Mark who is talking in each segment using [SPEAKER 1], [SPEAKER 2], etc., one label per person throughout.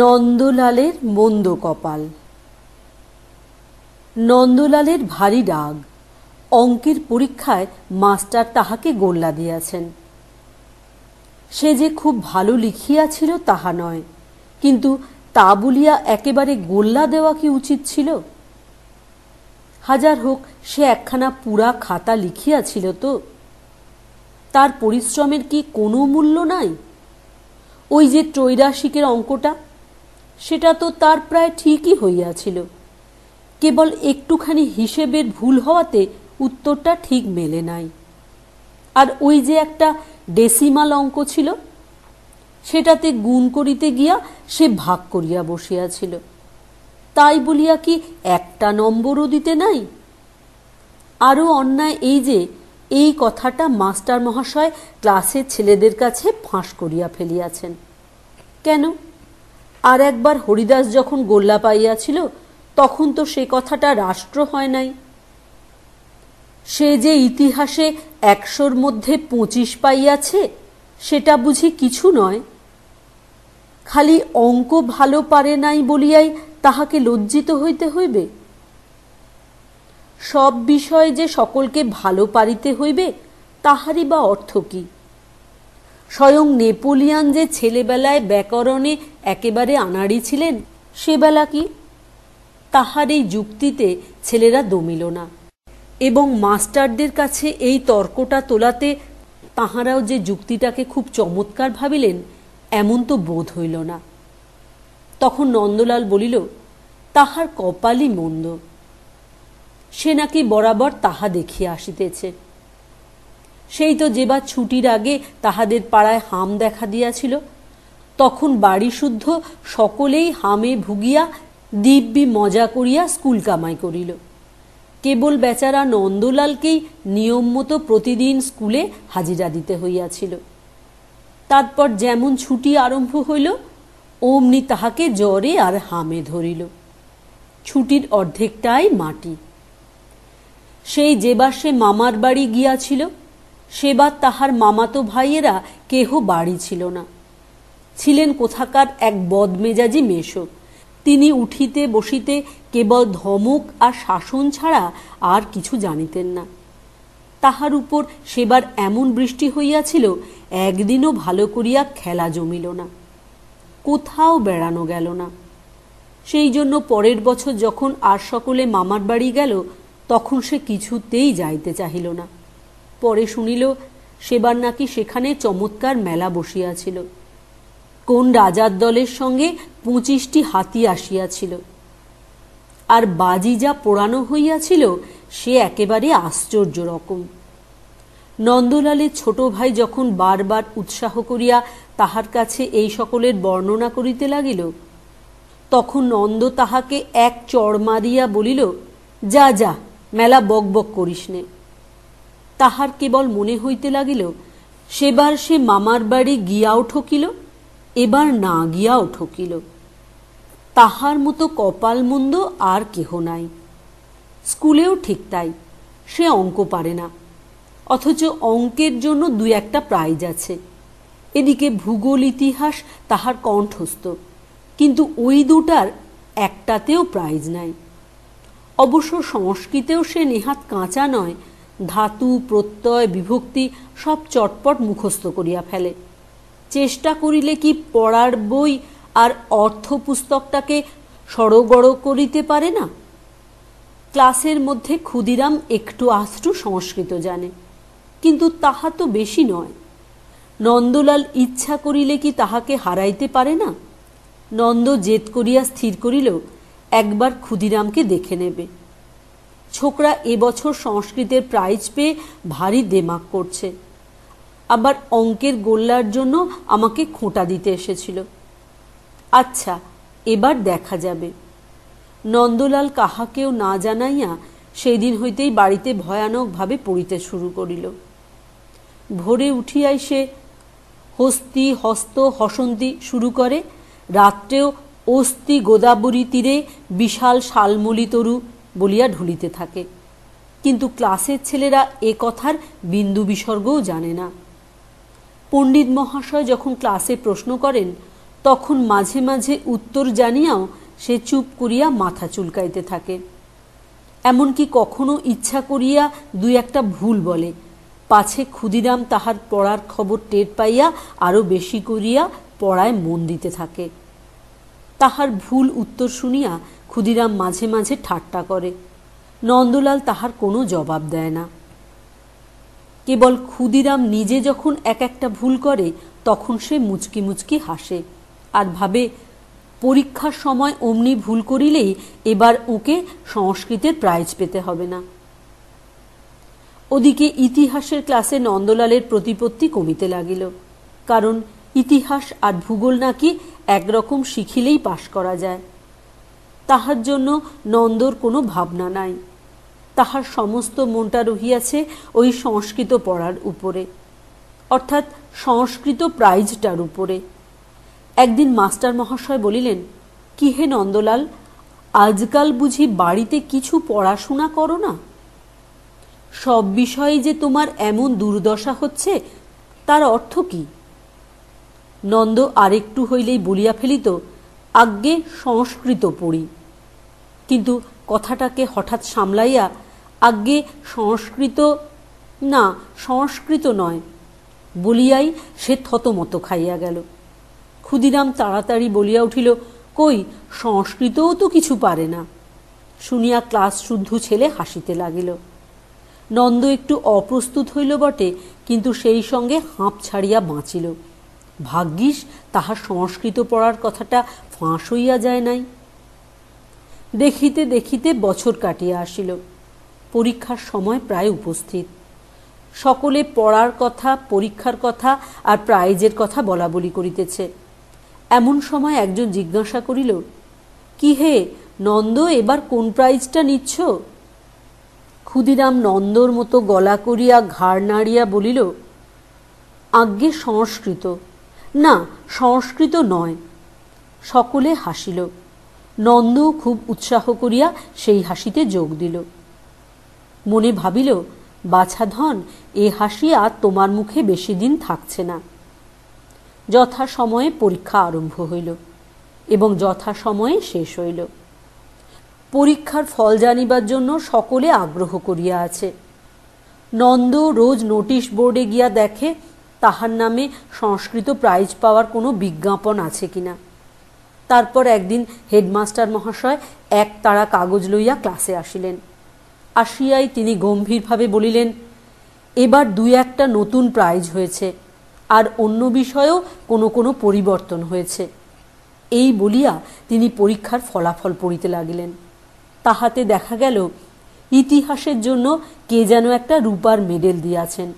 [SPEAKER 1] নন্দলালের মন্দ কপাল। নন্দলালের ভারী রাগ। অঙ্কের পরীক্ষায় মাস্টার তাহাকে গোল্লা দিয়াছেন। সে যে খুব ভালো লিখিয়াছিল তাহা নয়, কিন্তু তা বলিয়া একেবারে গোল্লা দেওয়া কি উচিত ছিল? হাজার হোক সে একখানা পুরা খাতা লিখিয়াছিল তো, তার পরিশ্রমের কি কোনো মূল্য নাই? ওই যে ত্রৈরাশিকের অঙ্কটা, সেটা তো তার প্রায় ঠিকই হইয়াছিল, কেবল একটুখানি হিসেবের ভুল হওয়াতে উত্তরটা ঠিক মেলে নাই। আর ওই যে একটা ডেসিমাল অঙ্ক ছিল, সেটাতে গুণ করিতে গিয়া সে ভাগ করিয়া বসিয়াছিল, তাই বলিয়া কি একটা নম্বরও দিতে নাই? আরও অন্যায় এই যে এই কথাটা মাস্টার মহাশয় ক্লাসের ছেলেদের কাছে ফাঁস করিয়া ফেলিয়াছেন। কেন? আর একবার হরিদাস যখন গোল্লা পাইয়াছিল তখন তো সে কথাটা রাষ্ট্র হয় নাই। সে যে ইতিহাসে 100-র মধ্যে 25 পাইয়াছে, সেটা বুঝি কিছু নয়? খালি অঙ্ক ভালো পারে নাই বলিয়াই তাহাকে লজ্জিত হইতে হইবে? সব বিষয়ে যে সকলকে ভালো পারিতে হইবে, তাহারই বা অর্থ কি? স্বয়ং নেপোলিয়ান যে ছেলেবেলায় ব্যাকরণে একেবারে আনাড়ি ছিলেন, সেবেলা কি? তাহার এই যুক্তিতে ছেলেরা দমিল না, এবং মাস্টারদের কাছে এই তর্কটা তোলাতে তাহারাও যে যুক্তিটাকে খুব চমৎকার ভাবিলেন, এমন তো বোধ হইল না। তখন নন্দলাল বলিল, তাহার কপালই মন্দ, সে নাকি বরাবর তাহা দেখিয়া আসিতেছে। সেই তো যেবার ছুটির আগে তাহাদের পাড়ায় হাম দেখা দিয়াছিল, তখন বাড়ি শুদ্ধ সকলেই হামে ভুগিয়া দিব্যি মজা করিয়া স্কুল কামাই করিল। কেবল বেচারা নন্দলালকেই নিয়ম মতো প্রতিদিন স্কুলে হাজিরা দিতে হইয়াছিল। তারপর যেমন ছুটি আরম্ভ হইল, অমনি তাহাকে জ্বরে আর হামে ধরিল। ছুটির অর্ধেকটাই মাটি। সেই যেবার সে মামার বাড়ি গিয়াছিল, সেবার তাহার মামাতো ভাইয়েরা কেহ বাড়ি ছিল না। ছিলেন কোথাকার এক বদমেজাজি মেশো। তিনি উঠিতে বসিতে কেবল ধমক আর শাসন ছাড়া আর কিছু জানিতেন না। তাহার উপর সেবার এমন বৃষ্টি হইয়াছিল, একদিনও ভালো করিয়া খেলা জমিল না, কোথাও বেড়ানো গেল না। সেই জন্য পরের বছর যখন আর সকলে মামার বাড়ি গেল, তখন সে কিছুতেই যাইতে চাহিল না। পরে শুনিল সেবার নাকি সেখানে চমৎকার মেলা বসিয়াছিল। কোন রাজার দলের সঙ্গে 25টি হাতি আসিয়াছিল, আর বাজি যা পোড়ানো হইয়াছিল সে একেবারে আশ্চর্য রকম। নন্দলালের ছোট ভাই যখন বারবার উৎসাহ করিয়া তাহার কাছে এই সকলের বর্ণনা করিতে লাগিল, তখন নন্দ তাহাকে এক চড় মারিয়া বলিল, যা যা, মেলা বক বক করিস নে। তাহার কেবল মনে হইতে লাগিল, সেবার সে মামার বাড়ি গিয়াও ঠকিল, এবার না গিয়াও ঠকিল। তাহার মতো কপাল মন্দ আর কেহ নাই। স্কুলেও ঠিক তাই, সে অঙ্ক পারে না, অথচ অঙ্কের জন্য 2-1টা প্রাইজ আছে। এদিকে ভূগোল ইতিহাস তাহার কণ্ঠস্থ, কিন্তু ওই দুটার একটাতেও প্রাইজ নাই। অবশ্য সংস্কৃতেও সে নেহাত কাঁচা নয়, ধাতু প্রত্যয় বিভক্তি সব চটপট মুখস্থ করিয়া ফেলে। চেষ্টা করিলে কি পড়ার বই আর অর্থ পুস্তকটাকে সড়গড় করিতে পারে না? ক্লাসের মধ্যে ক্ষুদিরাম একটু আধটু সংস্কৃত জানে, কিন্তু তাহা তো বেশি নয়। নন্দলাল ইচ্ছা করিলে কি তাহাকে হারাইতে পারে না? নন্দ জেদ করিয়া স্থির করিল, একবার ক্ষুদিরামকে দেখে নেবে। ছোকরা এবছর সংস্কৃতের প্রাইজ পেয়ে ভারী দেমাক করছে, আবার অঙ্কের গোল্লার জন্য আমাকে খোঁটা দিতে এসেছিল। আচ্ছা, এবার দেখা যাবে। নন্দলাল কাহাকেও না জানাইয়া সেই দিন হইতেই বাড়িতে ভয়ানকভাবে পড়িতে শুরু করিল। ভোরে উঠিয়াই সে হস্তি হস্ত হসন্তি শুরু করে, রাত্রেও অস্তি গোদাবরী তীরে বিশাল শালমলি তরু বলিয়া ঢুলিতে থাকে। কিন্তু ক্লাসের ছেলেরা এ কথার বিন্দু বিসর্গও জানে না। পণ্ডিত মহাশয় যখন ক্লাসে প্রশ্ন করেন তখন মাঝে মাঝে উত্তর জানিয়াও সে চুপ করিয়া মাথা চুলকাইতে থাকে। এমনকি কখনো ইচ্ছা করিয়া দুই একটা ভুল বলে, পাছে ক্ষুদিরাম তাহার পড়ার খবর টের পাইয়া আরো বেশি করিয়া পড়ায় মন দিতে থাকে। তাহার ভুল উত্তর শুনিয়া ক্ষুদিরাম মাঝে মাঝে ঠাট্টা করে। নন্দলাল তাহার কোনো জবাব দেয় না। কেবল ক্ষুদিরাম নিজে যখন এক একটা ভুল করে তখন সে মুচকি মুচকি হাসে আর ভাবে, পরীক্ষার সময় অমনি ভুল করিলেই এবার ওকে সংস্কৃতের প্রাইজ পেতে হবে না। ওদিকে ইতিহাসের ক্লাসে নন্দলালের প্রতিপত্তি কমিতে লাগিল, কারণ ইতিহাস আর ভূগোল নাকি একরকম শিখিলেই পাশ করা যায়। তাহার জন্য নন্দর কোনো ভাবনা নাই। তাহার সমস্ত মনটা রহিয়াছে ওই সংস্কৃত পড়ার উপরে, অর্থাৎ সংস্কৃত প্রাইজটার উপরে। একদিন মাস্টার মহাশয় বলিলেন, কি হে নন্দলাল, আজকাল বুঝি বাড়িতে কিছু পড়াশোনা করো না? সব বিষয়ে যে তোমার এমন দুর্দশা হচ্ছে তার অর্থ কি? নন্দ আরেকটু হইলেই বলিয়া ফেলিত, আজ্ঞে সংস্কৃত পড়ি, কিন্তু কথাটাকে হঠাৎ সামলাইয়া, আজ্ঞে সংস্কৃত না, সংস্কৃত নয় বলিয়াই সে থতমত খাইয়া গেল। ক্ষুদিরাম তাড়াতাড়ি বলিয়া উঠিল, কই, সংস্কৃতও তো কিছু পারে না। শুনিয়া ক্লাস শুদ্ধ ছেলে হাসিতে লাগিল। নন্দ একটু অপ্রস্তুত হইল বটে, কিন্তু সেই সঙ্গে হাঁপ ছাড়িয়া বাঁচিল। ভাগ্যিস তাহার সংস্কৃত পড়ার কথাটা ফাঁস হইয়া যায় নাই। দেখিতে দেখিতে বছর কাটিয়া আসিল। পরীক্ষার সময় প্রায় উপস্থিত। সকলে পড়ার কথা, পরীক্ষার কথা আর প্রাইজের কথা বলা বলি করিতেছে। এমন সময় একজন জিজ্ঞাসা করিল, কি হে নন্দ, এবার কোন প্রাইজটা নিচ্ছ? ক্ষুদিরাম নন্দর মতো গলা করিয়া ঘাড় নাড়িয়া বলিল, আজ্ঞে সংস্কৃত। না, সংস্কৃত নয়। সকলে হাসিল। নন্দ খুব উৎসাহ করিয়া সেই হাসিতে যোগ দিল। মনে ভাবিল, বাছাধন, এ হাসি আর তোমার মুখে বেশি দিন থাকছে না। যথাসময়ে পরীক্ষা আরম্ভ হইল এবং যথাসময়ে শেষ হইল। পরীক্ষার ফল জানিবার জন্য সকলে আগ্রহ করিয়া আছে। নন্দ রোজ নোটিশ বোর্ডে গিয়া দেখে তাহার নামে সংস্কৃত প্রাইজ পাওয়ার কোনো বিজ্ঞাপন আছে কিনা। তারপর একদিন হেডমাস্টার মহাশয় এক তাড়া কাগজ লইয়া ক্লাসে আসিলেন। আসিয়াই তিনি গম্ভীরভাবে বলিলেন, এবার দুই একটা নতুন প্রাইজ হয়েছে আর অন্য বিষয়েও কোনো কোনো পরিবর্তন হয়েছে। এই বলিয়া তিনি পরীক্ষার ফলাফল পড়িতে লাগিলেন। তাহাতে দেখা গেল ইতিহাসের জন্য কে যেন একটা রূপার মেডেল দিয়াছেন।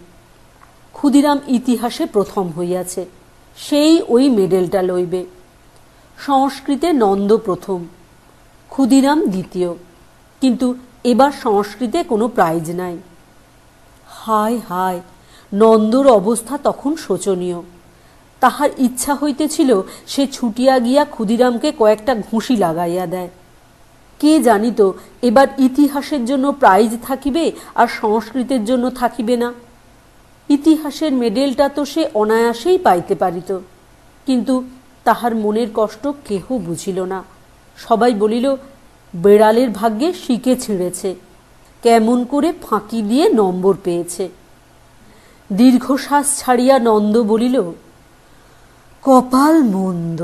[SPEAKER 1] ক্ষুদিরাম ইতিহাসে প্রথম হইয়াছে, সেই ওই মেডেলটা লইবে। সংস্কৃতে নন্দ প্রথম, ক্ষুদিরাম দ্বিতীয়, কিন্তু এবার সংস্কৃতে কোনো প্রাইজ নাই। হায় হায়, নন্দর অবস্থা তখন শোচনীয়। তাহার ইচ্ছা হইতেছিল সে ছুটিয়া গিয়া ক্ষুদিরামকে কয়েকটা ঘুষি লাগাইয়া দেয়। কে জানিত এবার ইতিহাসের জন্য প্রাইজ থাকিবে আর সংস্কৃতের জন্য থাকিবে না। ইতিহাসের মেডেলটা তো সে অনায়াসেই পাইতে পারিত, কিন্তু তাহার মনের কষ্ট কেহ বুঝিল না। সবাই বলিল, বেড়ালের ভাগ্যে শিকে ছিঁড়েছে, কেমন করে ফাঁকি দিয়ে নম্বর পেয়েছে। দীর্ঘশ্বাস ছাড়িয়া নন্দ বলিল, কপাল মন্দ।